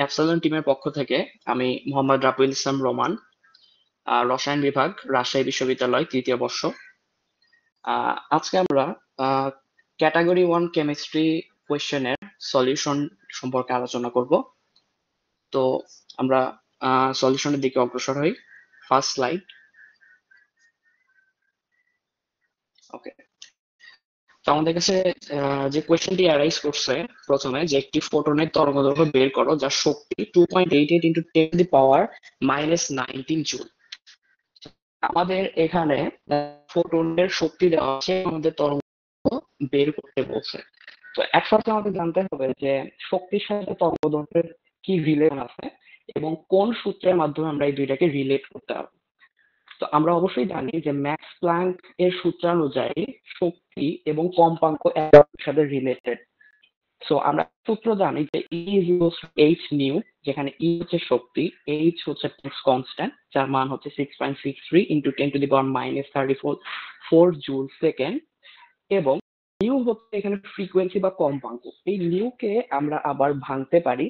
Epsilon টিমের পক্ষ থেকে আমি মোহাম্মদ রাফিউল ইসলাম রোমান, রসায়ন বিভাগ, রাজশাহী বিশ্ববিদ্যালয়, তৃতীয় বর্ষ। আজকে আমরা ক্যাটাগরি 1 কেমিস্ট্রি কোয়েশ্চেনের সলিউশন সম্পর্কে আলোচনা করব। তো আমরা সলিউশনের দিকে অগ্রসর হই। First slide. ওকে, তো আমাদের কাছে যে কোয়েশ্চেনটি অ্যারাইজ করছে প্রথমে, যে একটি ফোটনের তরঙ্গদৈর্ঘ্য বের করো যার শক্তি 2.88 into 10 to the power -19 joule. আমাদের এখানে ফোটনের শক্তি দেওয়া আছে, আমাদের তরঙ্গ বের করতে বলছে। তো এক ফার্স্টে আমাদের জানতে হবে যে শক্তির সাথে তরঙ্গদৈর্ঘ্যের কি রিলেশন আছে এবং কোন সূত্রের মাধ্যমে আমরা এই দুইটাকে রিলেট করতে পারবো। তো আমরা অবশ্যই জানি যে ম্যাক্স প্ল্যাঙ্ক এর সূত্রানুযায়ী শক্তি এবং কম্পাঙ্ক একের সাথে রিলেটেড। সো আমরা সূত্র জানি যে E is equals to h new, যেখানে E হচ্ছে শক্তি, h হচ্ছে কনস্ট্যান্ট যার মান হচ্ছে 6.63 into 10 to the power -34 joule second, এবং নিউ হচ্ছে এখানে ফ্রিকোয়েন্সি বা কম্পাঙ্ক। এই নিউ কে আমরা আবার ভাঙতে পারি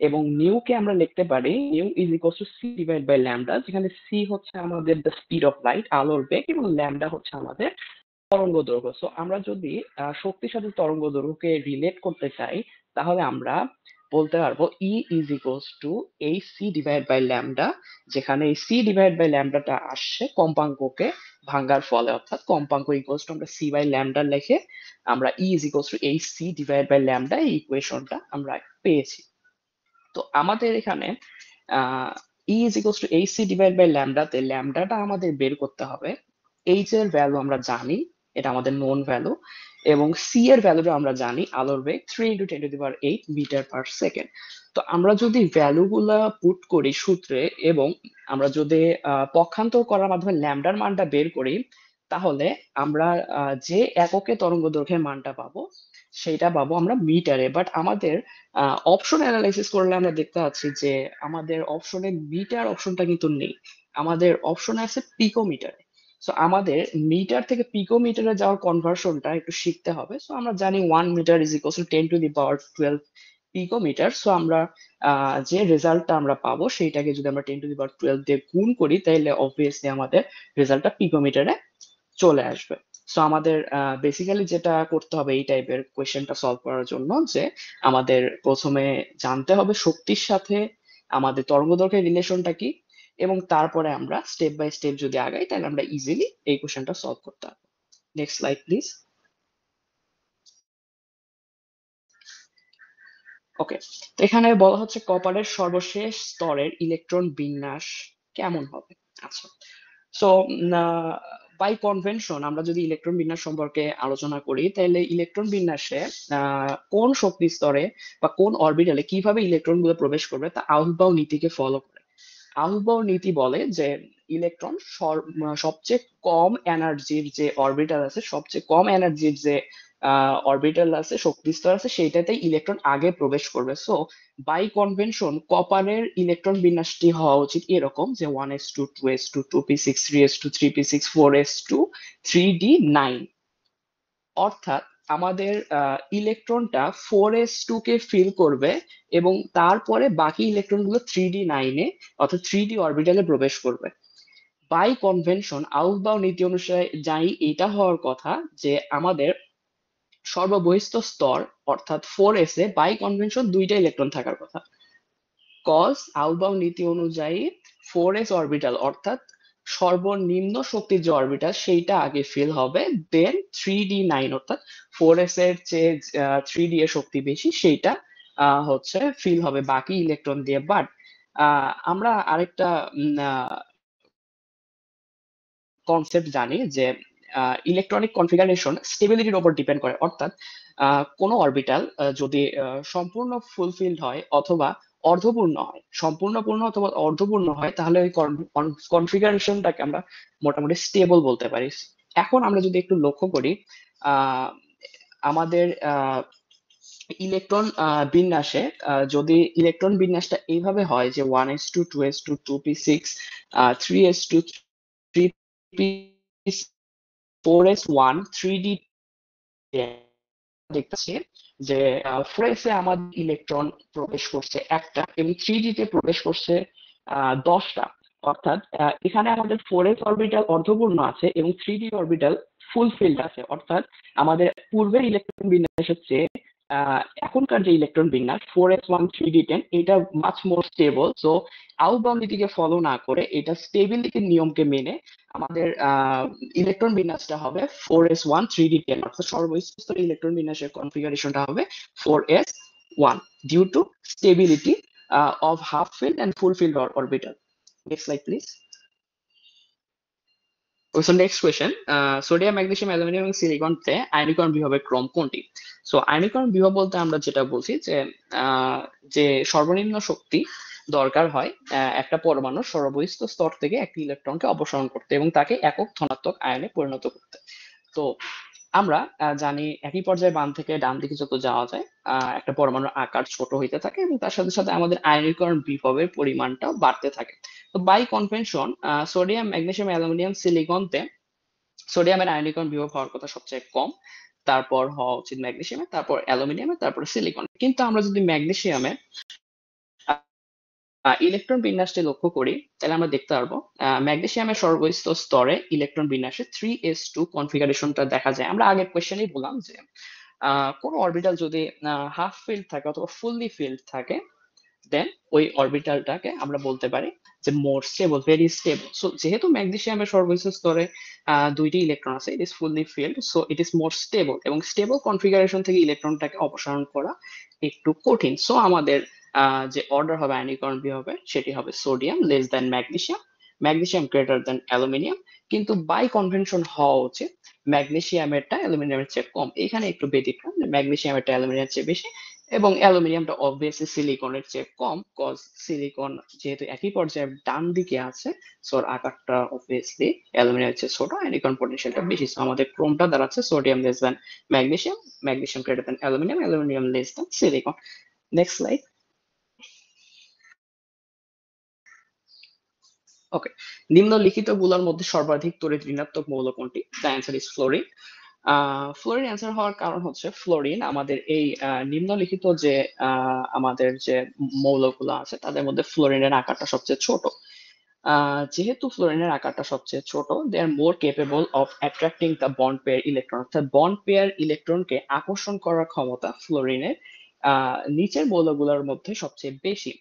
এবং নিউ কে আমরা লিখতে পারি nu is equals to c divide by lambda, যেখানে সি হচ্ছে আমাদের দ্য স্পিড অফ লাইট, আলোর বেগ, এবং ল্যামডা হচ্ছে আমাদের তরঙ্গ দৈর্ঘ্য। সো আমরা যদি শক্তির সাথে তরঙ্গ দৈর্ঘ্যকে রিলেট করতে চাই, তাহলে আমরা বলতে পারবো ই ইজ ইকুয়ালস টু এই সি ডিভাইড বাই ল্যামডা, যেখানে এই সি ডিভাইড বাই ল্যামডাটা আসছে কম্পাঙ্ককে ভাঙার ফলে, অর্থাৎ কম্পাঙ্ক ইকুয়ালস টু আমরা সি বাই ল্যামডা লিখে আমরা ই ইজ ইকুয়ালস টু এই সি ডিভাইড বাই ল্যামডা, এই ইকুয়েশনটা আমরা পেয়েছি। তো আমাদের এখানে ই ইজ ইকুয়ালস টু এই সি ডিভাইড বাই ল্যামডাতে ল্যামডাটা আমাদের বের করতে হবে। এইচ এর ভ্যালু আমরা জানি, এটা আমাদের নোন ভ্যালু, এবং সি এর ভ্যালুটা আমরা জানি, আলোর বেগ 3 into 10 to the power 8 metre per second. তো আমরা যদি ভ্যালুগুলা পুট করি সূত্রে এবং আমরা যদি পক্ষান্তর করার মাধ্যমে ল্যামডার মানটা বের করি, তাহলে আমরা যে এককে তরঙ্গ দৈর্ঘ্যের মানটা পাবো সেটা পাবো আমরা মিটারে। বাট আমাদের অপশন অ্যানালাইসিস করলে আমরা দেখতে পাচ্ছি যে আমাদের অপশনে মিটার অপশনটা কিন্তু নেই, আমাদের অপশনে আছে পিকোমিটারে। সো আমাদের মিটার থেকে পিকোমিটারে যাওয়ার কনভার্সনটা একটু শিখতে হবে। সো আমরা জানি 1 metre is equal to 10 to the power 12 picometre. So আমরা যে রেজাল্টটা আমরা পাবো সেইটাকে যদি আমরা 10 টু দি পাওয়ার 12 দিয়ে গুণ করি, তাহলে অবভিয়াসলি আমাদের রেজাল্টটা পিকোমিটারে চলে আসবে। সো আমাদের বেসিক্যালি যেটা করতে হবে এই টাইপের কোয়েশ্চেনটা সলভ করার জন্য, যে আমাদের প্রথমে জানতে হবে শক্তির সাথে আমাদের তরঙ্গদৈর্ঘ্যের রিলেশনটা কি, এবং তারপরে আমরা স্টেপ বাই স্টেপ যদি আগাই তাহলে আমরা ইজিলি এই কোয়েশ্চেনটা সলভ করতে পারবো। Next slide please. ওকে, তো এখানে বলা হচ্ছে কপারের সর্বশেষ স্তরের ইলেকট্রন বিন্যাস কেমন হবে। আচ্ছা, সো বাই কনভেনশন আমরা যদি ইলেকট্রন বিন্যাস সম্পর্কে আলোচনা করি, তাহলে ইলেকট্রন বিন্যাসে কোন শক্তি স্তরে বা কোন অরবিটালে কিভাবে ইলেকট্রন গুলো প্রবেশ করবে তা আউফবাউ নীতিকে ফলো করে। আউফবাউ নীতি বলে যে ইলেকট্রন সবচেয়ে কম এনার্জির যে অরবিটাল আছে, সবচেয়ে কম এনার্জির যে অরবিটাল আছে, শক্তি স্তর আছে, সেইটাতেই ইলেকট্রন আগে প্রবেশ করবে। সো বাই কনভেনশন কপারের ইলেকট্রন বিন্যাসটি হওয়া উচিত এরকম, যে 1s2 2s2 2p6 3s2 3p6 4s2 3d9। অর্থাৎ আমাদের ইলেকট্রনটা 4s2 কে ফিল করবে এবং তারপরে বাকি ইলেকট্রন গুলো 3d9 অর্থাৎ 3d অরবিটালে প্রবেশ করবে। বাই কনভেনশন আউফবাউ নীতি অনুসারে যাই এটা হওয়ার কথা যে আমাদের সর্ববহিস্থ স্তর অর্থাৎ 4s এ বাই কনভেনশন দুইটা ইলেকট্রন থাকার কথা। কজ আউফবাউ নীতি অনুযায়ী 4s অরবিটাল অর্থাৎ সর্বনিম্ন শক্তির যে অরবিটাল সেইটা আগে ফিল হবে, দেন 3d9 অর্থাৎ 4s এর চেয়ে 3d এর শক্তি বেশি সেইটা হচ্ছে ফিল হবে বাকি ইলেকট্রন দিয়ে। বাট আমরা আরেকটা কনসেপ্ট জানি যে ইলেকট্রনিক কনফিগারেশন স্টেবিলিটির উপর ডিপেন্ড করে। অর্থাৎ কোনো অরবিটাল যদি সম্পূর্ণ ফুলফিলড হয় অথবা অর্ধপূর্ণ হয়, সম্পূর্ণ পূর্ণ অথবা অর্ধপূর্ণ হয়, তাহলে ওই কনফিগারেশনটাকে আমরা মোটামুটি স্টেবল বলতে পারি। এখন আমরা যদি একটু লক্ষ্য করি আহ আমাদের ইলেকট্রন বিন্যাসে, যদি ইলেকট্রন বিন্যাসটা এইভাবে হয় যে 1s2 2s2 2p6 3s2 3p 4s1 3d দেখতেছি যে 4s এ আমাদের ইলেকট্রন প্রবেশ করছে একটা এবং 3d তে প্রবেশ করছে 10টা। অর্থাৎ এখানে আমাদের 4s অরবিটাল অর্ধপূর্ণ আছে এবং 3d অরবিটাল ফুলফিলড আছে। অর্থাৎ আমাদের পূর্বের ইলেকট্রন বিন্যাসের চেয়ে এখনকার যে ইলেকট্রন বিন্যাস 4s1 3d10 এটা much more stable. So outbound নীতিকে ফলো না করে এটা স্টেবিলিটির নিয়মকে মেনে আমাদের ইলেকট্রন বিন্যাসটা হবে 4s1 3d10, অর্থাৎ সর্বোচ্চ স্তরের ইলেকট্রন বিন্যাসের কনফিগারেশনটা হবে 4s1 due to stability of half filled and full filled orbital. Next slide, please. So next question, sodium, magnesium, aluminium এবং সিলিকনতে আয়নীকরণ বিভবের ক্রম কোনটি? সো আয়নীকরণ বিভব বলতে আমরা যেটা বলছি যে যে সর্বনিম্ন শক্তি দরকার হয় একটা পরমাণুর সর্ববহিস্থ স্তর থেকে একটি ইলেকট্রনকে অপসারণ করতে এবং তাকে একক ধনাত্মক আয়নে পরিণত করতে। তো আমরা জানি একই পর্যায়ে বাম থেকে ডান দিকে যত যাওয়া যায় একটা পরমাণুর আকার ছোট হইতে থাকে এবং তার সাথে সাথে আমাদের আয়নীকরণ বিভবের পরিমাণটাও বাড়তে থাকে। তো by convention sodium, magnesium, aluminium, সিলিকনতে সোডিয়ামের আয়নীকরণ বিভব হওয়ার কথা সবচেয়ে কম, তারপর হওয়া উচিত ম্যাগনেসিয়ামে, তারপর অ্যালুমিনিয়ামে, তারপর সিলিকন। কিন্তু আমরা যদি ম্যাগনেসিয়ামের ইলেকট্রন বিন্যাসটি লক্ষ্য করি তাহলে আমরা দেখতে পারবো ম্যাগনেসিয়ামের সর্বস্থ স্তরে ইলেকট্রন বিন্যাসে 3s2 কনফিগারেশনটা দেখা যায়। আমরা আগের কোয়েশ্চেনেই বললাম যে কোন অরবিটাল যদি হাফ ফিল্ড থাকে অথবা ফুললি ফিল্ড থাকে দেন ওই অরবিটালটাকে আমরা বলতে পারি যে মোর স্টেবল, ভেরি স্টেবল। সো যেহেতু ম্যাগনেসিয়ামের সর্বোচ্চ স্তরে দুইটি ইলেকট্রন আছে, it is fully field, so it is more stable এবং স্টেবল কনফিগারেশন থেকে ইলেকট্রনটাকে অপসারণ করা একটু কঠিন। সো আমাদের যে অর্ডার হবে আয়নীকরণ বিভবের সেটি হবে sodium less than magnesium, magnesium greater than aluminium. কিন্তু বাই কনভেনশন হওয়া উচিত ম্যাগনেসিয়ামেরটা অ্যালুমিনিয়ামের চেয়ে কম। এখানে একটু ব্যতিক্রম, ম্যাগনেসিয়ামেরটা অ্যালুমিনিয়ামের চেয়ে বেশি এবং অ্যালুমিনিয়ামটা অবভিয়াসলি সিলিকনের চেয়ে কম, কজ সিলিকন যেহেতু একই পর্যায়ে ডান দিকে আছে সো ওর আকারটা অবভিয়াসলি অ্যালুমিনিয়ামের চেয়ে ছোট, আয়নীকরণ পটেনশিয়ালটা বেশি। সো আমাদের ক্রমটা দাঁড়াচ্ছে sodium less than magnesium, magnesium greater than aluminium, aluminium less than silicon. Next slide. Okay, নিম্নলিখিত গুলোর মধ্যে সর্বাধিক তড়িৎ ঋণাত্মক মৌল কোনটি? The answer is fluorine. Fluorine answer হওয়ার কারণ হচ্ছে ফ্লোরিন আমাদের এই নিম্নলিখিত যে আমাদের যে মৌলগুলো আছে তাদের মধ্যে ফ্লোরিনের আকারটা সবচেয়ে ছোট। যেহেতু ফ্লোরিনের আকারটা সবচেয়ে ছোট, they are more capable of attracting the bond pair electron, অর্থাৎ বন্ড পেয়ার ইলেকট্রনকে আকর্ষণ করার ক্ষমতা ফ্লোরিনের নিচের মৌলগুলোর মধ্যে সবচেয়ে বেশি।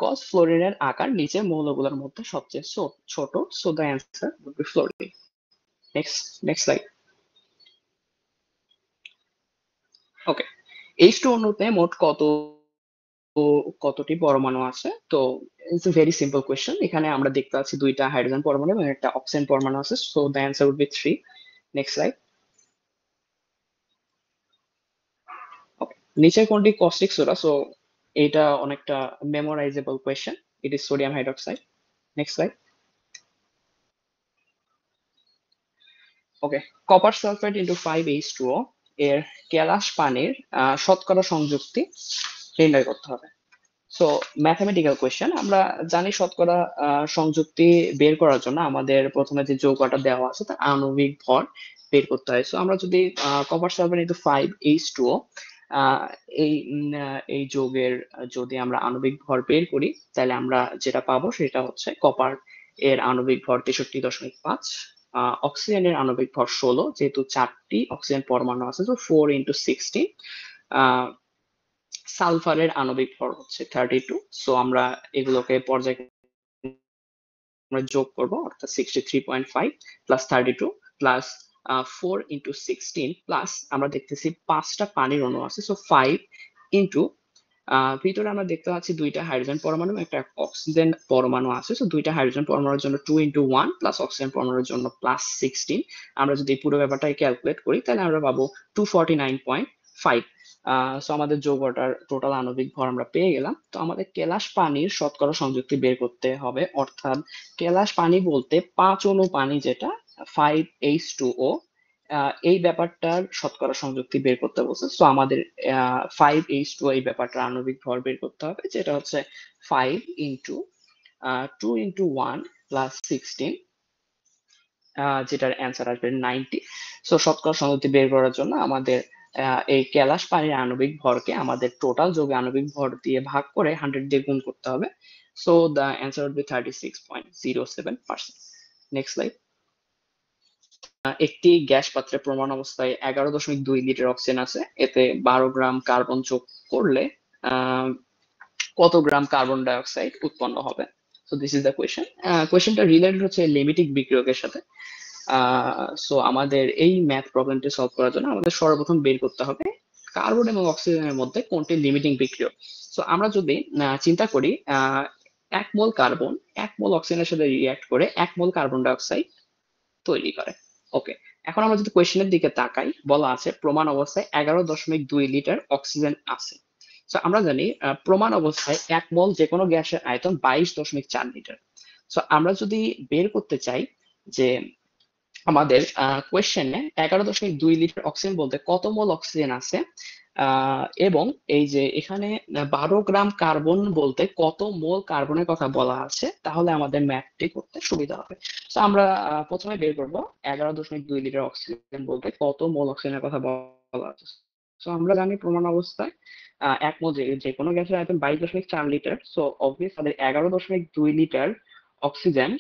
কজ ফ্লোরিনের আকার নিচের মৌলগুলোর মধ্যে সবচেয়ে ছোট, so the answer would be fluorine. Next slide. Okay, H2 অণুতে মোট কতটি পরমাণু আছে? তো it's a very simple question. এখানে আমরা দেখতে পাচ্ছি দুইটা হাইড্রোজেন পরমাণু এবং একটা অক্সিজেন পরমাণু আছে, so the answer would be 3। Next slide. Okay, নিচের কোনটি কস্টিক সোডা? সো এটা অনেকটা memorisable question, it is sodium hydroxide. Next slide. Okay, copper sulphate into 5H2O এর কেলাস পানির শতকরা সংযুক্তি নির্ণয় করতে হবে। সো ম্যাথমেটিক্যাল কোয়েশ্চেন, আমরা জানি শতকরা সংযুক্তি বের করার জন্য আমাদের প্রথমে যে যৌগটা দেওয়া আছে তার আণবিক ভর বের করতে হয়। সো আমরা যদি কপার সালফেট ইন্টু 5H2O এই যৌগের যদি আমরা আণবিক ভর বের করি তাহলে আমরা যেটা পাবো সেটা হচ্ছে কপার এর আণবিক ভর 63.5, অক্সিজেনের আণবিক ভর 16, যেহেতু 4টি অক্সিজেন পরমাণু আছে তো 4 × 16, সালফারের আণবিক ভর হচ্ছে 32। সো আমরা এগুলোকে পর্যায়ে যোগ করব, অর্থাৎ 63.5 প্লাস 32 প্লাস 4 × 16 প্লাস আমরা দেখতেছি 5টা পানির অণু আছে, সো 5 ইন্টু ভিতরে আমরা দেখতে পাচ্ছি দুইটা হাইড্রোজেন পরমাণু একটা অক্সিজেন পরমাণু আছে, সো দুইটা হাইড্রোজেন পরমাণুর জন্য 2 × 1 প্লাস অক্সিজেন পরমাণুর জন্য প্লাস 16। আমরা যদি পুরো ব্যাপারটাকে ক্যালকুলেট করি তাহলে আমরা পাবো 249.5। সো আমাদের যৌগটার টোটাল আণবিক ভর আমরা পেয়ে গেলাম। তো আমাদের কেলাস পানির শতকরা সংযুক্তি বের করতে হবে, অর্থাৎ কেলাস পানি বলতে 5 অণু পানি যেটা 5H2O, এই ব্যাপারটার শতকরা সংযুক্তি বের করতে বলছে। সো আমাদের 5H2O এই ব্যাপারটার আণবিক ভর বের করতে হবে, যেটা হচ্ছে 5 ইন্টু 2 × 1 প্লাস 16, যেটার অ্যান্সার আসবে 90। সো শতকরা সংযুক্তি বের করার জন্য আমাদের এই কেলাস পানির আণবিক ভরকে আমাদের টোটাল যৌগের আণবিক ভর দিয়ে ভাগ করে 100 দিয়ে গুণ করতে হবে। So the answer would be 36.07%। Next slide. একটি গ্যাস পাত্রে প্রমাণ অবস্থায় 11.2 লিটার অক্সিজেন আছে, এতে 12 গ্রাম কার্বন যোগ করলে কত গ্রাম কার্বন ডাই অক্সাইড উৎপন্ন হবে? So this is the question. কোয়েশ্চেনটা রিলেটেড হচ্ছে লিমিটিং বিক্রিয়কের সাথে। সো আমাদের এই ম্যাথ প্রবলেমটি সলভ করার জন্য আমাদের সর্বপ্রথম বের করতে হবে কার্বন এবং অক্সিজেনের মধ্যে কোনটি লিমিটিং বিক্রিয়ক। সো আমরা যদি চিন্তা করি 1 মোল কার্বন 1 মোল অক্সিজেনের সাথে রিঅ্যাক্ট করে 1 মোল কার্বন ডাই অক্সাইড তৈরি করে। ওকে, এখন আমরা যদি কোয়েশ্চেনের দিকে তাকাই, বলা আছে প্রমাণ অবস্থায় 11.2 লিটার অক্সিজেন আছে। সো আমরা জানি প্রমাণ অবস্থায় 1 মোল যে কোনো গ্যাসের আয়তন 22.4 লিটার। সো আমরা যদি বের করতে চাই যে আমাদের কোয়েশ্চেনে 11.2 লিটার অক্সিজেন বলতে কত মোল অক্সিজেন আছে, এবং এই যে এখানে 12 গ্রাম কার্বন বলতে কত মোল কার্বনের কথা বলা আছে, তাহলে আমাদের ম্যাথটি করতে সুবিধা হবে। তো আমরা প্রথমে বের করবো 11.2 লিটার অক্সিজেন বলতে কত মোল অক্সিজেনের কথা বলা আছে। তো আমরা জানি প্রমাণ অবস্থায় 1 মোল যে কোনো গ্যাসের আয়তন 22.4 লিটার। সো অবভিয়াস আমাদের 11.2 লিটার অক্সিজেন,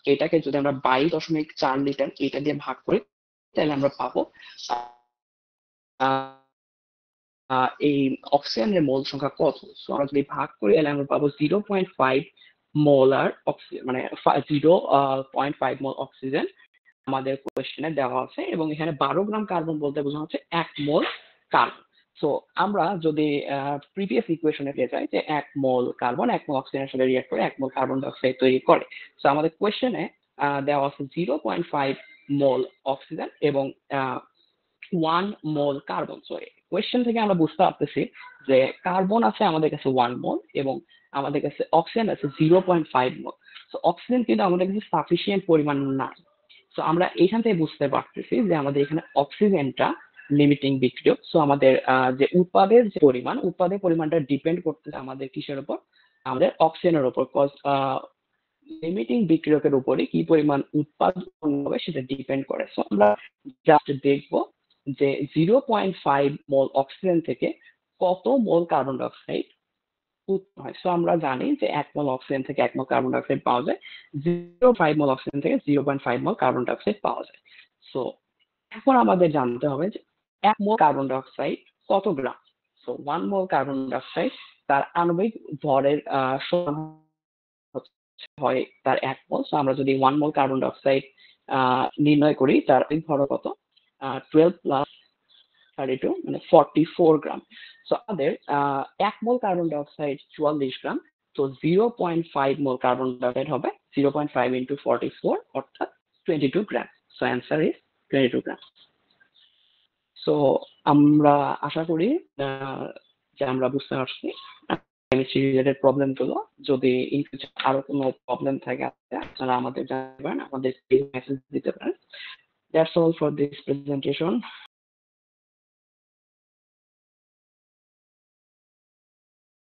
এটাকে যদি আমরা 22.4 লিটার এটা দিয়ে ভাগ করি, তাহলে আমরা পাবো এই অক্সিজেনের মোল সংখ্যা কত। সো আমরা যদি ভাগ করি তাহলে আমরা পাবো 0.5 মোলার অক্সিজেন, মানে 0.5 মোল অক্সিজেন আমাদের কোয়েশ্চেনে দেওয়া আছে, এবং এখানে 12 গ্রাম কার্বন বলতে বোঝানো হচ্ছে 1 মোল কার্বন। সো আমরা যদি প্রিভিয়াস ইকুয়েশনে পেয়ে যাই যে 1 মোল কার্বন 1 মোল অক্সিজেনের সাথে রিঅ্যাক্ট করে 1 মোল কার্বন ডাই অক্সাইড তৈরি করে। সো আমাদের কোয়েশ্চেনে দেওয়া আছে 0.5 মোল অক্সিজেন এবং 1 মোল কার্বন। সো কোয়েশ্চেন থেকে আমরা বুঝতে পারতেছি যে কার্বন আছে আমাদের কাছে 1 মোল এবং আমাদের কাছে অক্সিজেন আছে 0.5 মোল। সো অক্সিজেন কিন্তু আমাদের কাছে সাফিসিয়েন্ট পরিমাণ না। সো আমরা এখান থেকে বুঝতে পারতেছি যে আমাদের এখানে অক্সিজেনটা লিমিটিং বিক্রিয়ক। সো আমাদের যে উৎপাদের যে পরিমাণ, উৎপাদের পরিমাণটা ডিপেন্ড করতেছে আমাদের কিসের উপর? আমাদের অক্সিজেনের উপর। কজ লিমিটিং বিক্রিয়কের উপরে কি পরিমাণ উৎপাদন হবে সেটা ডিপেন্ড করে। সো আমরা জাস্ট দেখবো যে 0.5 মোল অক্সিজেন থেকে কত মোল কার্বন ডাই অক্সাইড উৎপন্ন হয়। সো আমরা জানি যে 1 মোল অক্সিজেন থেকে 1 মোল কার্বন ডাই অক্সাইড পাওয়া যায়, 0.5 মোল অক্সিজেন থেকে 0.5 মোল কার্বন ডাই অক্সাইড পাওয়া যায়। সো এখন আমাদের জানতে হবে যে 1 মোল কার্বন ডাই অক্সাইড কত গ্রাম। সো 1 মোল কার্বন ডাই অক্সাইড তার আণবিক ভরের সমান হয় তার 1 মোল। সো আমরা যদি 1 মোল কার্বন ডাই অক্সাইড নির্ণয় করি, তার আণবিক ভর কত? 12 প্লাস 32 মানে 44 গ্রাম। সো আমাদের 1 মোল কার্বন ডাই অক্সাইড 44 গ্রাম। তো 0.5 মোল কার্বন ডাই অক্সাইড হবে 0.5 ইন্টু 44 অর্থাৎ 22 gram. So answer is 22 gram. So আমরা আশা করি যে আমরা বুঝতে পারছি কেমিস্ট্রি রিলেটেড প্রবলেম গুলো। যদি ইন ফিউচার আরো কোনো প্রবলেম থাকে আপনারা আমাদের জানাবেন, আমাদের মেসেজ দিতে পারেন। That's all for this presentation.